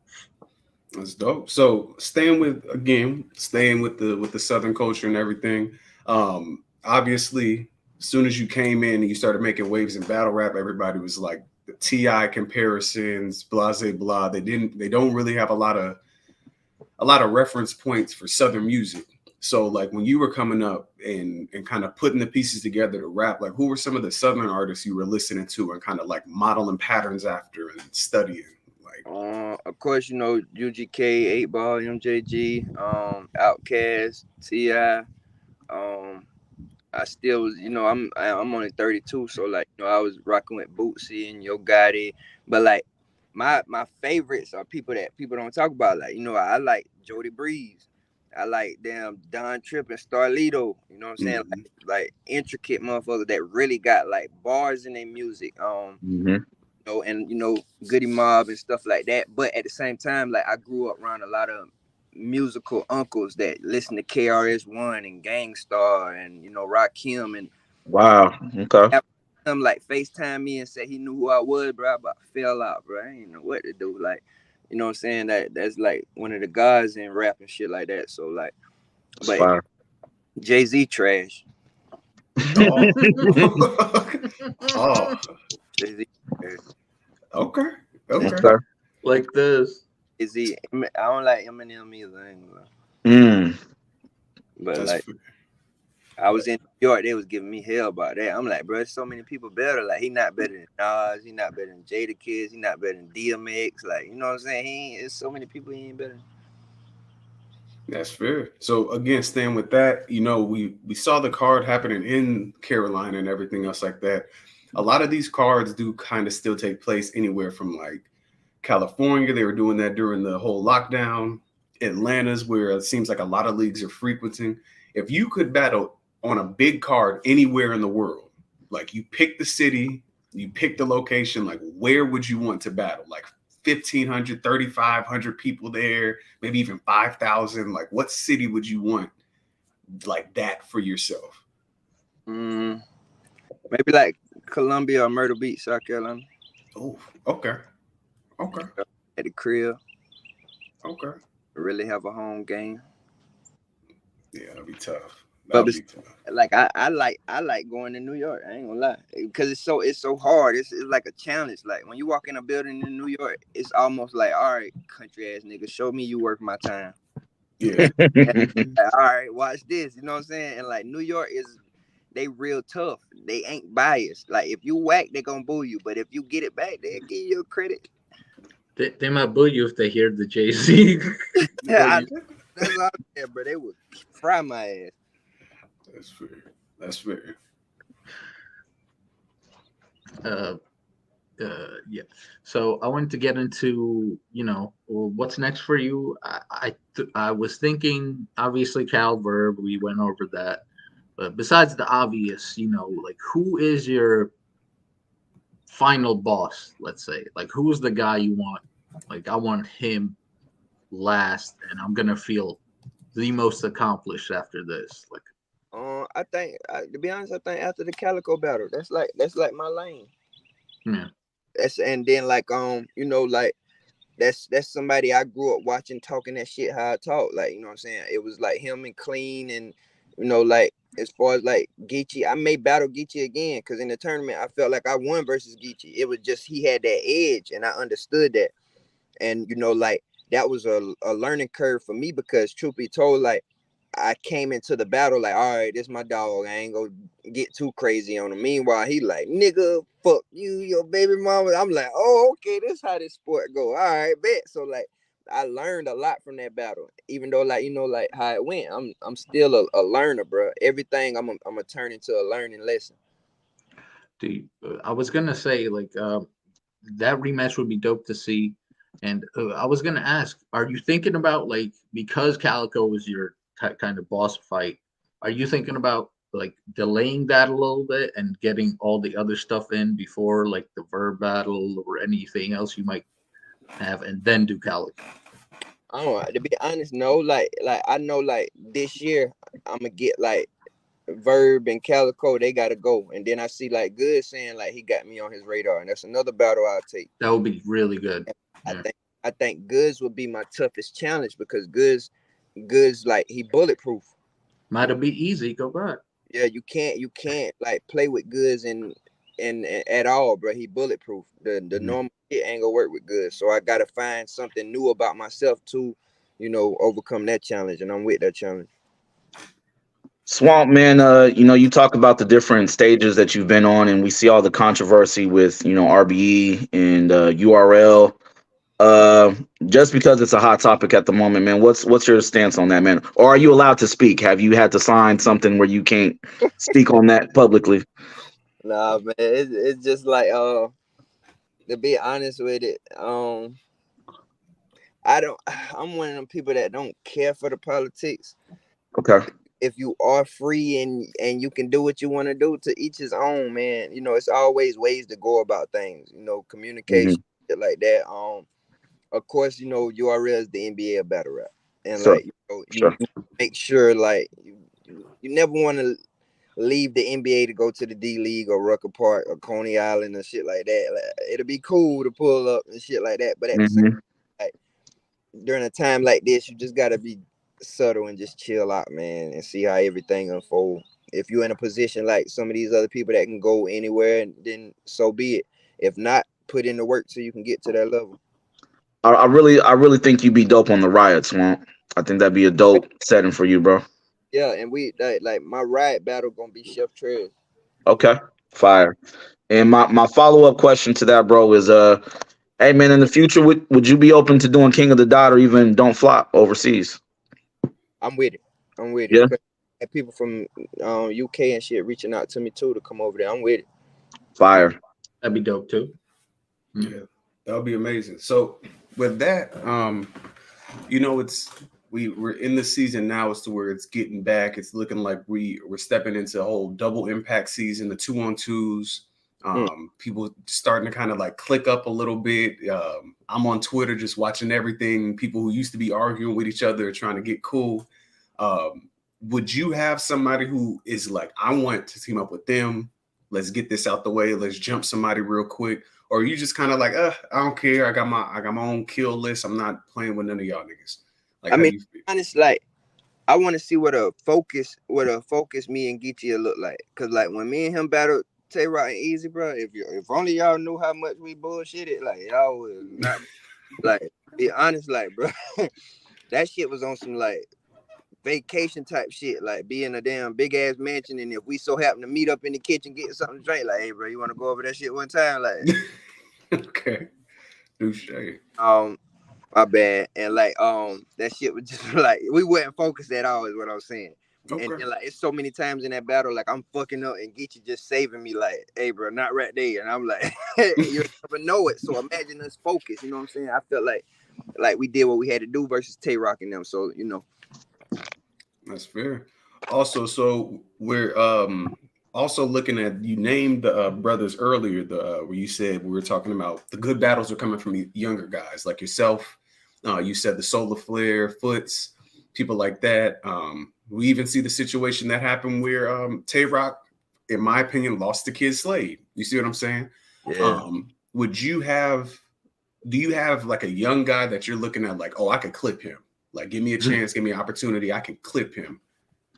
That's dope. So staying with the Southern culture and everything. Obviously, as soon as you came in and you started making waves in battle rap, everybody was like the T.I. comparisons, blah, blah. They don't really have a lot of reference points for Southern music. So like when you were coming up and kind of putting the pieces together to rap, like who were some of the Southern artists you were listening to and kind of like modeling patterns after and studying? Of course, you know, UGK, 8 Ball, MJG, Outkast, T.I. I still was, you know, I'm only 32, so like, you know, I was rocking with Bootsy and Yo Gotti, but like my favorites are people that people don't talk about. Like, you know, I like Jody Breeze, I like Don Tripp and Starlito. You know what I'm saying? Like intricate motherfuckers that really got like bars in their music. You know, and you know, Goody Mob and stuff like that. But at the same time, like I grew up around a lot of musical uncles that listen to KRS-One and Gang Starr and, you know, Rakim and wow. Okay. Him like FaceTime me and say he knew who I was, bro. I about fell out, bro. I ain't know what to do. Like, you know what I'm saying? That's like one of the guys in rap and shit like that. So like, but fire. Jay-Z trash. Oh. Jay-Z trash. Okay. Like this. Jay-Z, I don't like Eminem either. I ain't gonna lie. But that's like, I was in New York, they was giving me hell about that. I'm like, bro, there's so many people better. Like, he not better than Nas, he not better than Jadakiss, he not better than DMX. Like, you know what I'm saying? There's so many people he ain't better than. That's fair. So again, staying with that, you know, we saw the card happening in Carolina and everything else like that. A lot of these cards do kind of still take place anywhere from like California. They were doing that during the whole lockdown. Atlanta's where it seems like a lot of leagues are frequenting. If you could battle on a big card anywhere in the world, like you pick the city, you pick the location, like where would you want to battle? Like 1,500, 3,500 people there, maybe even 5,000. Like what city would you want like that for yourself? Maybe like Columbia or Myrtle Beach, South Carolina. Oh, okay. At the crib. Okay. Really have a home game. Yeah, that'd be tough. Like I like going to New York. I ain't gonna lie, because it's so hard. It's like a challenge. Like when you walk in a building in New York, it's almost like, all right, country ass nigga, show me you worth my time. Yeah. Like, all right, watch this. You know what I'm saying? And like New York they real tough. They ain't biased. Like if you whack, they gonna boo you. But if you get it back, they'll give you credit. They might boo you if they hear the JC. That's all I'm saying, bro. They would fry my ass. That's fair. That's fair. Yeah. So I wanted to get into, what's next for you. I was thinking, obviously, Cal Verb. We went over that. But besides the obvious, like who is your final boss? Let's say, like who is the guy you want? Like I want him last, and I'm gonna feel the most accomplished after this. Like, I think to be honest, I think after the Calico battle, that's like my lane. yeah. And then like like that's somebody I grew up watching talking that shit how I talk. Like, you know what I'm saying? It was like him and Clean, and like as far as like Geechee, I may battle Geechee again because in the tournament I felt like I won versus Geechee. It was just he had that edge and I understood that. And like that was a learning curve for me because truth be told, like I came into the battle like, all right, this my dog. I ain't gonna get too crazy on him. Meanwhile, he like, nigga, fuck you, your baby mama. I'm like, oh, okay, this how this sport go. All right, bet. So like, I learned a lot from that battle. Even though like like how it went, I'm still a learner, bro. Everything I'm gonna turn into a learning lesson. Dude, I was gonna say like that rematch would be dope to see, and I was gonna ask, are you thinking about like because Calico was your kind of boss fight, are you thinking about like delaying that a little bit and getting all the other stuff in before like the Verb battle or anything else you might have, and then do Calico? I don't know, to be honest, no. Like I know like this year I'm gonna get like Verb and Calico, they gotta go. And then I see like Good saying like he got me on his radar, and that's another battle I'll take. That would be really good. Yeah. I think Goods would be my toughest challenge because Goods like he bulletproof. Might be easy, go back. Yeah, you can't like play with Goods and at all, bro. He bulletproof. The normal shit ain't gonna work with Goods. So I gotta find something new about myself to, overcome that challenge, and I'm with that challenge. Swamp man, you talk about the different stages that you've been on, and we see all the controversy with RBE and URL. Just because it's a hot topic at the moment, man, what's your stance on that, man? Or are you allowed to speak? Have you had to sign something where you can't speak on that publicly? Nah, man, it's just like to be honest with it, I'm one of them people that don't care for the politics. Okay. If you are free and you can do what you want to do, to each his own, man. It's always ways to go about things, communication, shit like that. Of course, URL is the NBA of battle rap. And Sure. like, you make sure like you never want to leave the NBA to go to the D League or Rucker Park or Coney Island and shit like that. Like, it'll be cool to pull up and shit like that. But at the same time, like during a time like this, you just gotta be subtle and just chill out, man, and see how everything unfolds. If you're in a position like some of these other people that can go anywhere, then so be it. If not, put in the work so you can get to that level. I really think you'd be dope on the Riot, Swamp. I think that'd be a dope setting for you, bro. Yeah, and we like my Riot battle gonna be Chef Trez. Okay, fire. And my follow-up question to that, bro, is hey man, in the future, would you be open to doing King of the Dot or even Don't Flop overseas? I'm with it. Yeah. And people from UK and shit reaching out to me too to come over there. I'm with it. Fire. That'd be dope too. Yeah, that would be amazing. So with that, we're in the season now as to where it's getting back. It's looking like we're stepping into a whole double impact season, the 2-on-2s. People starting to kind of like click up a little bit. I'm on Twitter just watching everything. People who used to be arguing with each other trying to get cool. Would you have somebody who is like, I want to team up with them? Let's get this out the way. Let's jump somebody real quick. Or are you just kind of like, I don't care. I got my own kill list. I'm not playing with none of y'all niggas. Like, I mean, honestly, like I want to see what a focus me and Geechee look like. Cause like when me and him battled Tay Rock and Easy, bro, if only y'all knew how much we bullshitted, like y'all would not like be honest, like bro. That shit was on some like vacation type shit, like be in a damn big ass mansion, and if we so happen to meet up in the kitchen, get something to drink, like, hey, bro, you want to go over that shit one time, like, Okay. Touche. my bad, and like, that shit was just like we wasn't focused at all, is what I was saying. Okay. And then, like, it's so many times in that battle, like I'm fucking up and Geechee just saving me, like, hey, bro, not right there, and I'm like, you never know it. So imagine us focused, you know what I'm saying? I felt like we did what we had to do versus Tay Rock and them, so you know. That's fair. Also, so we're also looking at, you named the brothers earlier, the where you said we were talking about the good battles are coming from younger guys like yourself. You said the Solar Flare, Foots, people like that. We even see the situation that happened where Tay Rock, in my opinion, lost to Kid Slade. You see what I'm saying? Yeah. Do you have like a young guy that you're looking at like, oh, I could clip him? Like, give me a chance, give me an opportunity, I can clip him.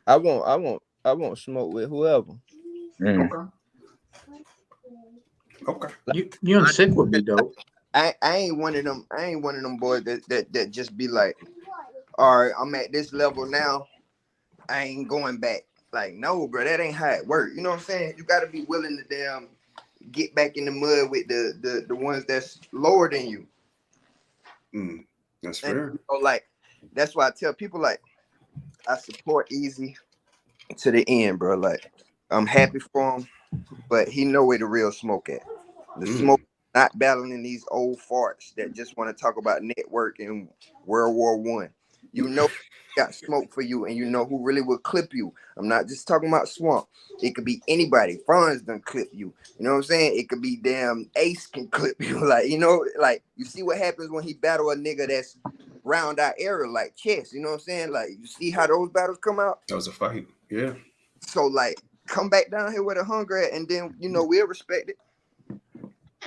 I won't smoke with whoever. Okay. You and Sick would be dope. I ain't one of them. I ain't one of them boys that just be like, all right, I'm at this level now, I ain't going back. Like, no, bro, that ain't how it work. You know what I'm saying? You gotta be willing to damn get back in the mud with the ones that's lower than you. That's fair. And, you know, like, that's why I tell people, like, I support Easy to the end, bro. Like, I'm happy for him, but he know where the real smoke at. The smoke, not battling these old farts that just want to talk about network and World War I. You know, got smoke for you, and you know who really will clip you. I'm not just talking about Swamp. It could be anybody. Franz done clip you. You know what I'm saying? It could be damn Ace can clip you. Like, you know, like, you see what happens when he battle a nigga that's round our area, like Chess. You know what I'm saying? Like, you see how those battles come out? That was a fight. Yeah. So, like, come back down here with a hunger at, and then, you know, we'll respect it.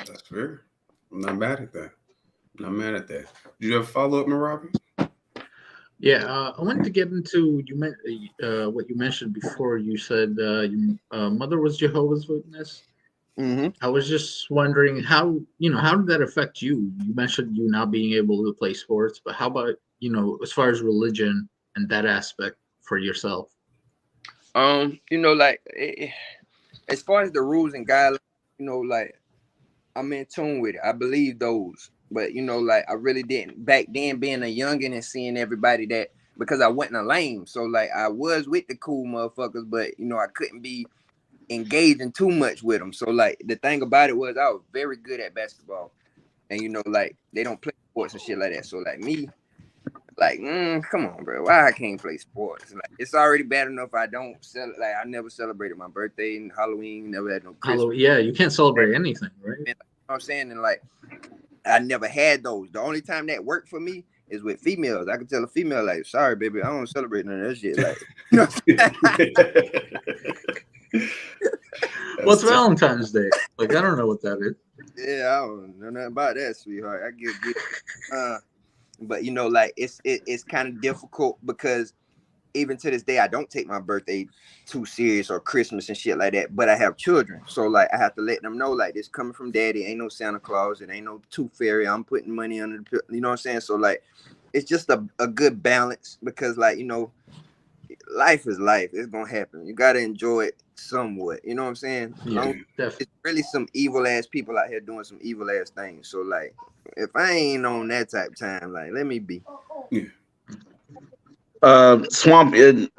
That's fair. I'm not mad at that. Do you have a follow-up, Maravi? Yeah, I wanted to get into what you mentioned before. You said your mother was Jehovah's Witness. Mm-hmm. I was just wondering how did that affect you? You mentioned you not being able to play sports, but how about, as far as religion and that aspect for yourself? You know, like, as far as the rules and guidelines, you know, like, I'm in tune with it. I believe those. But, you know, like, I really didn't. Back then, being a youngin' and seeing everybody that, because I wasn't a lame. So, like, I was with the cool motherfuckers, but, you know, I couldn't be engaging too much with them. So, like, the thing about it was I was very good at basketball. And, you know, like, they don't play sports and shit like that. So, like, me, like, come on, bro. Why I can't play sports? Like, it's already bad enough I don't I never celebrated my birthday and Halloween. Never had no Christmas. Yeah, you can't celebrate anything, right? You know what I'm saying? And, like, I never had those. The only time that worked for me is with females. I can tell a female, like, sorry, baby, I don't celebrate none of that shit. Like, you know what's Valentine's Day? Like, I don't know what that is. Yeah, I don't know nothing about that, sweetheart. I get but, you know, like, it's kind of difficult because even to this day, I don't take my birthday too serious or Christmas and shit like that, but I have children. So, like, I have to let them know, like, this coming from daddy. Ain't no Santa Claus. It ain't no tooth fairy. I'm putting money under the, you know what I'm saying? So, like, it's just a good balance because, like, you know, life is life. It's going to happen. You got to enjoy it somewhat. You know what I'm saying? Yeah, it's really some evil ass people out here doing some evil ass things. So, like, if I ain't on that type of time, like, let me be. Yeah. Swamp,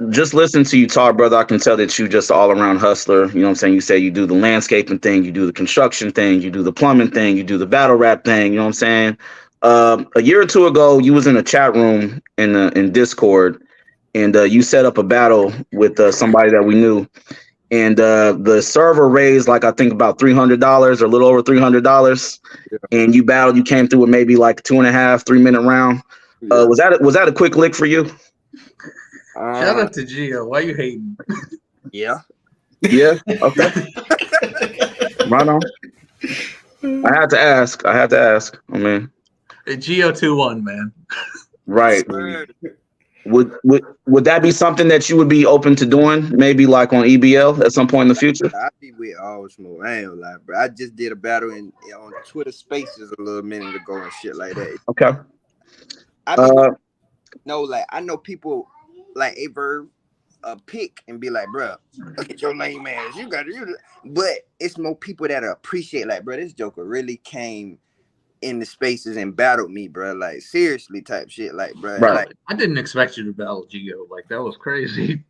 just listen to you talk, brother. I can tell that you just all around hustler. You know what I'm saying? You say you do the landscaping thing, you do the construction thing, you do the plumbing thing, you do the battle rap thing. You know what I'm saying? A year or two ago, you was in a chat room in Discord, and you set up a battle with somebody that we knew, and the server raised like I think about $300 or a little over $300, and you battled. You came through with maybe like 2.5-3 minute round. Was that a quick lick for you? Shout out to Gio. Why you hating? Yeah. Yeah. Okay. Right on. I had to ask. I mean, Gio 2-1, man. Right. Would that be something that you would be open to doing? Maybe like on EBL at some point in the future? I'd be with all smoke. I ain't gonna lie, bro. I just did a battle on Twitter Spaces a little minute ago and shit like that. Okay. No, like, I know people like a verb, a pick, and be like, bro, look at your lame ass. You got it. But it's more people that appreciate, like, bro, this Joker really came in the spaces and battled me, bro. Like, seriously type shit. Like, bro. Right. Like, I didn't expect you to battle Geo. Like, that was crazy.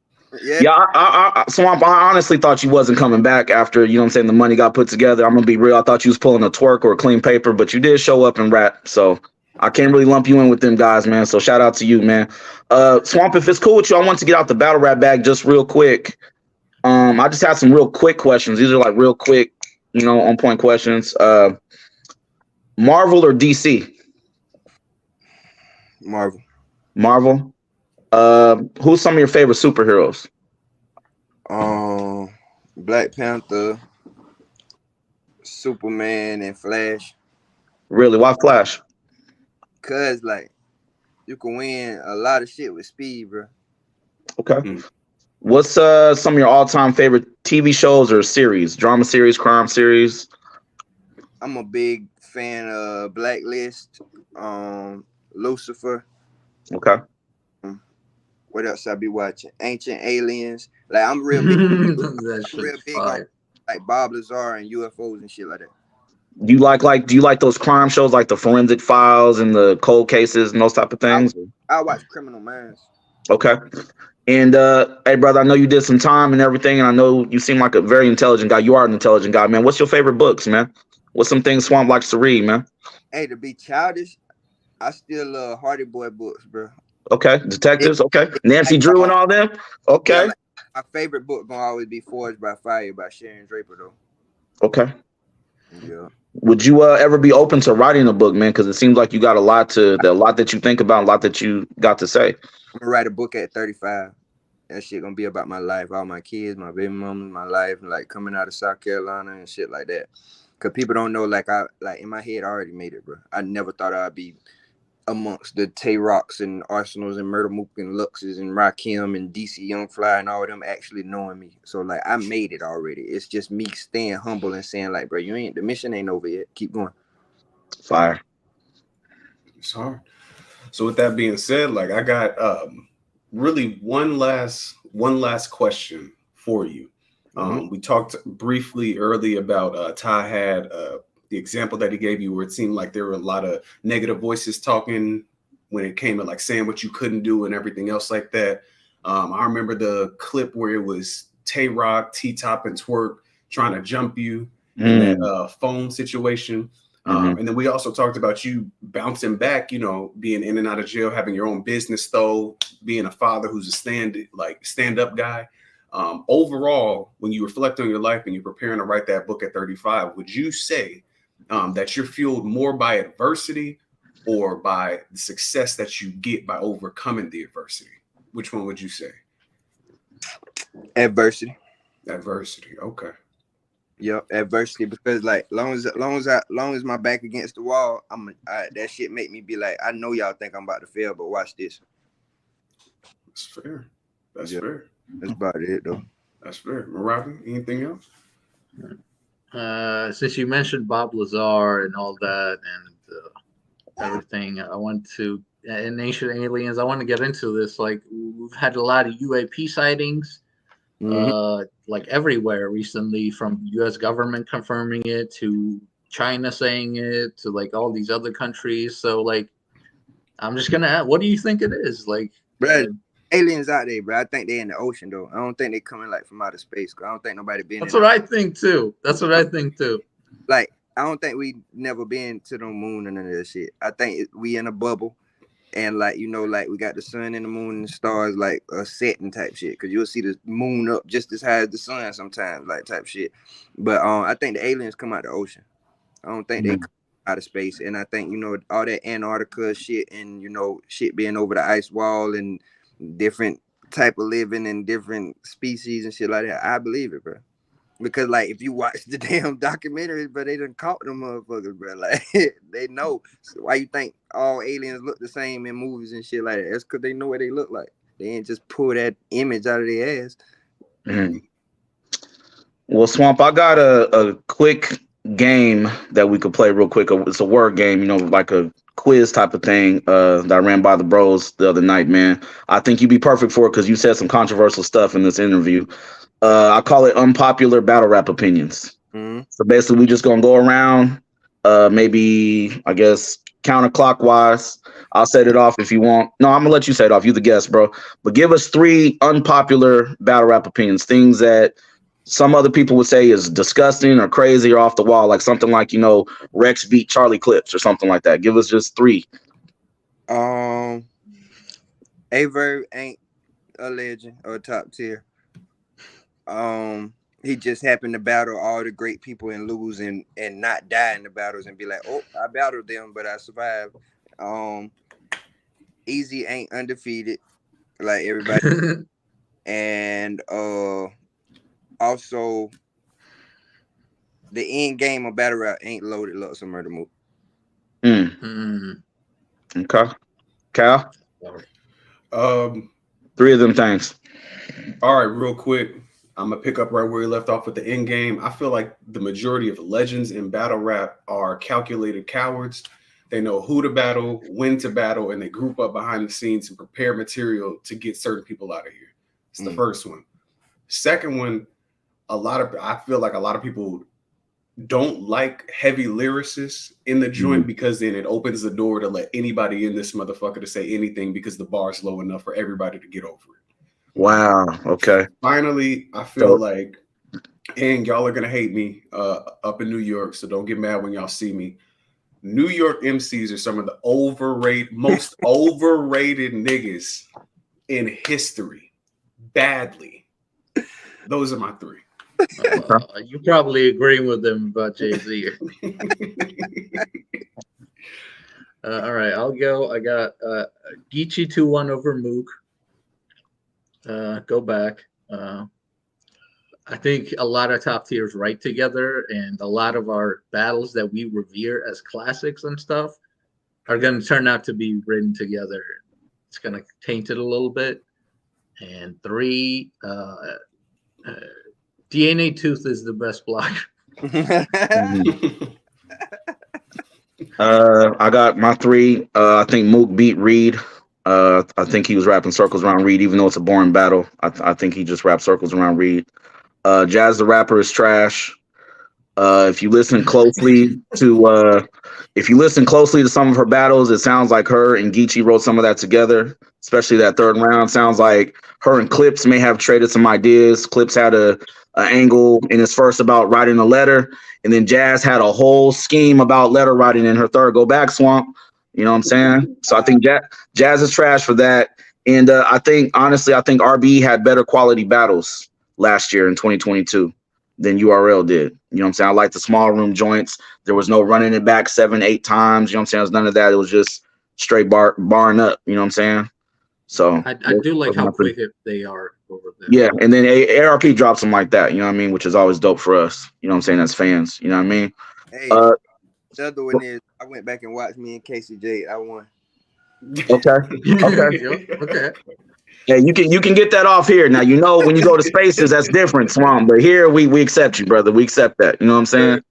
yeah. Yeah, Swamp, I honestly thought you wasn't coming back after, you know what I'm saying, the money got put together. I'm going to be real. I thought you was pulling a twerk or a clean paper, but you did show up and rap. So I can't really lump you in with them guys, man. So shout out to you, man. Swamp, if it's cool with you, I want to get out the battle rap bag just real quick. I just had some real quick questions. These are like real quick, you know, on point questions. Marvel or DC? Marvel. Marvel. Who's some of your favorite superheroes? Black Panther, Superman, and Flash. Really? Why Flash? Cause like you can win a lot of shit with speed, bro. Okay. What's some of your all-time favorite TV shows or series? Drama series, crime series? I'm a big fan of Blacklist, Lucifer. Okay. What else I be watching? Ancient Aliens. Like I'm real big, That shit's real big fire. on like Bob Lazar and UFOs and shit like that. Do you like those crime shows like the Forensic Files and the cold cases and those type of things? I watch Criminal Minds. Okay. And hey brother, I know you did some time and everything, and I know you seem like a very intelligent guy. You are an intelligent guy, man. What's your favorite books, man? What's some things Swamp likes to read, man? Hey, to be childish, I still love Hardy Boy books, bro. Okay. Detectives, okay. Nancy Drew and all them? Okay. Yeah, like, my favorite book gonna always be Forged by Fire by Sharon Draper, though. Okay. Yeah. Would you ever be open to writing a book, man? Because it seems like you got a lot that you think about, a lot that you got to say. I'm gonna write a book at 35. That shit gonna be about my life, all my kids, my baby mama, my life, and like coming out of South Carolina and shit like that. Cause people don't know, like in my head I already made it, bro. I never thought I'd be amongst the Tay Rocks and Arsenals and Murder Mook and Luxes and Rakim and DC Young Fly and all of them actually knowing me. So like I made it already. It's just me staying humble and saying like, bro, the mission ain't over yet. Keep going. Fire. It's hard. So with that being said, like I got really one last question for you. We talked briefly earlier about Ty had the example that he gave you where it seemed like there were a lot of negative voices talking when it came to like saying what you couldn't do and everything else like that. I remember the clip where it was Tay Rock, T-Top, and Twerk trying to jump you in that phone situation. And then we also talked about you bouncing back, you know, being in and out of jail, having your own business, though, being a father who's a stand-up guy. Overall, when you reflect on your life and you're preparing to write that book at 35, would you say that you're fueled more by adversity or by the success that you get by overcoming the adversity? Which one would you say? Adversity. Adversity. Okay. Yep, adversity, because like long as my back against the wall, that shit make me be like, I know y'all think I'm about to fail, but watch this. That's fair. That's fair. That's about it though. That's fair. Moroccan, anything else? Since you mentioned Bob Lazar and all that and everything, I want to in Ancient Aliens. I want to get into this. Like we've had a lot of UAP sightings. Like everywhere recently, from U.S. government confirming it to China saying it to like all these other countries. So like, I'm just gonna ask, what do you think it is? Like, bro, aliens out there, bro. I think they're in the ocean though. I don't think they coming like from outer space. Cause I don't think nobody been. That's what I think too. That's what I think too. Like, I don't think we never been to the moon and none of that shit. I think we in a bubble. And like, you know, like we got the sun and the moon and the stars like a setting type shit. Cause you'll see the moon up just as high as the sun sometimes, like type shit. But I think the aliens come out the ocean. I don't think they come out of space. And I think, you know, all that Antarctica shit and, you know, shit being over the ice wall and different type of living and different species and shit like that. I believe it, bro. Because like if you watch the damn documentaries, but they done caught them motherfuckers, bro. Like they know. So why you think all aliens look the same in movies and shit like that? That's because they know what they look like. They ain't just pull that image out of their ass. Well, Swamp, I got a quick game that we could play real quick. It's a word game, you know, like a quiz type of thing that I ran by the bros the other night, man. I think you'd be perfect for it because you said some controversial stuff in this interview. I call it unpopular battle rap opinions. So basically, we just gonna go around, maybe I guess counterclockwise. I'll set it off if you want. No, I'm gonna let you set it off. You the guest, bro. But give us 3 unpopular battle rap opinions, things that some other people would say is disgusting or crazy or off the wall, like something like, you know, Rex beat Charlie Clips or something like that. Give us just 3. Averb ain't a legend or a top tier. He just happened to battle all the great people and lose and not die in the battles and be like, oh, I battled them, but I survived. Easy ain't undefeated like everybody. And also the end game of battle rap ain't loaded lots of murder move. Okay. Cal? 3 of them things. All right, real quick. I'm gonna pick up right where we left off with the end game. I feel like the majority of legends in battle rap are calculated cowards. They know who to battle, when to battle, and they group up behind the scenes and prepare material to get certain people out of here. It's the first one. Second one, I feel like a lot of people don't like heavy lyricists in the joint because then it opens the door to let anybody in this motherfucker to say anything because the bar's low enough for everybody to get over it. Wow. Okay. Finally, I feel like, and y'all are gonna hate me up in New York, so don't get mad when y'all see me. New York MCs are some of the most overrated niggas in history. Badly. Those are my 3. You probably agree with them about Jay-Z. All right, I'll go. I got Geechee 2-1 over Mook. Go back. I think a lot of top tiers write together, and a lot of our battles that we revere as classics and stuff are going to turn out to be written together. It's going to taint it a little bit. And 3, DNA Tooth is the best blocker. I got my 3. I think Mook beat Reed. I think he was wrapping circles around Reed, even though it's a boring battle. I think he just wrapped circles around Reed. Jazz the Rapper is trash. If you listen closely to some of her battles, it sounds like her and Geechee wrote some of that together, especially that 3rd round. Sounds like her and Clips may have traded some ideas. Clips had a angle in his first about writing a letter, and then Jazz had a whole scheme about letter writing in her 3rd. Go back, Swamp. You know what I'm saying? So I think Jazz is trash for that. And I think RB had better quality battles last year in 2022 than URL did. You know what I'm saying? I like the small room joints. There was no running it back 7-8 times. You know what I'm saying? There was none of that. It was just straight barring up. You know what I'm saying? So I do like how quick they are over there. Yeah, and then ARP drops them like that. You know what I mean? Which is always dope for us. You know what I'm saying? As fans. You know what I mean? Hey, the other one is I went back and watched me and Casey J. I won. Okay. Yeah, you can get that off here. Now, you know, when you go to spaces, that's different, Swamp. But here we accept you, brother. We accept that. You know what I'm saying?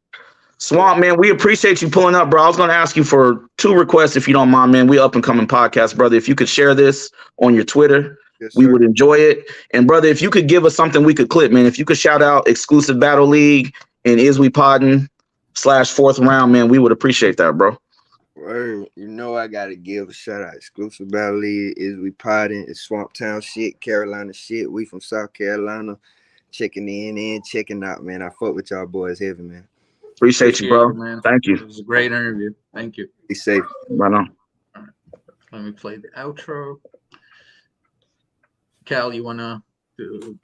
Swamp, man, we appreciate you pulling up, bro. I was going to ask you for 2 requests, if you don't mind, man. We up and coming podcast, brother. If you could share this on your Twitter, we would enjoy it. And, brother, if you could give us something we could clip, man. If you could shout out Exclusive Battle League and Is We Poddin' /4th round, man, we would appreciate that, bro. Word. You know I gotta give a shout out. Exclusive Battle League, Is We Poddin', it's Swamp Town shit, Carolina shit. We from South Carolina. Checking in and checking out, man. I fuck with y'all boys heavy, man. Appreciate you, bro. Man. Thank you. It was a great interview. Thank you. Be safe. Right on. All right. Let me play the outro. Cal, you wanna do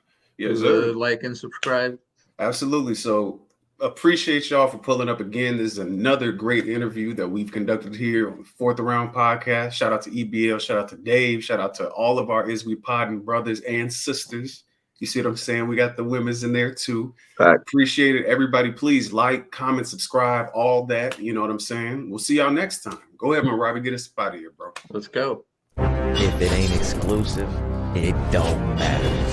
like and subscribe? Absolutely. So appreciate y'all for pulling up again. This is another great interview that we've conducted here on the 4th Round podcast. Shout out to EBL, shout out to Dave, shout out to all of our Is We Poddin' brothers and sisters. You see what I'm saying? We got the women's in there too. Appreciate it. Everybody, please like, comment, subscribe, all that. You know what I'm saying? We'll see y'all next time. Go ahead, man, Robbie. Get us out of here, bro. Let's go. If it ain't exclusive, it don't matter.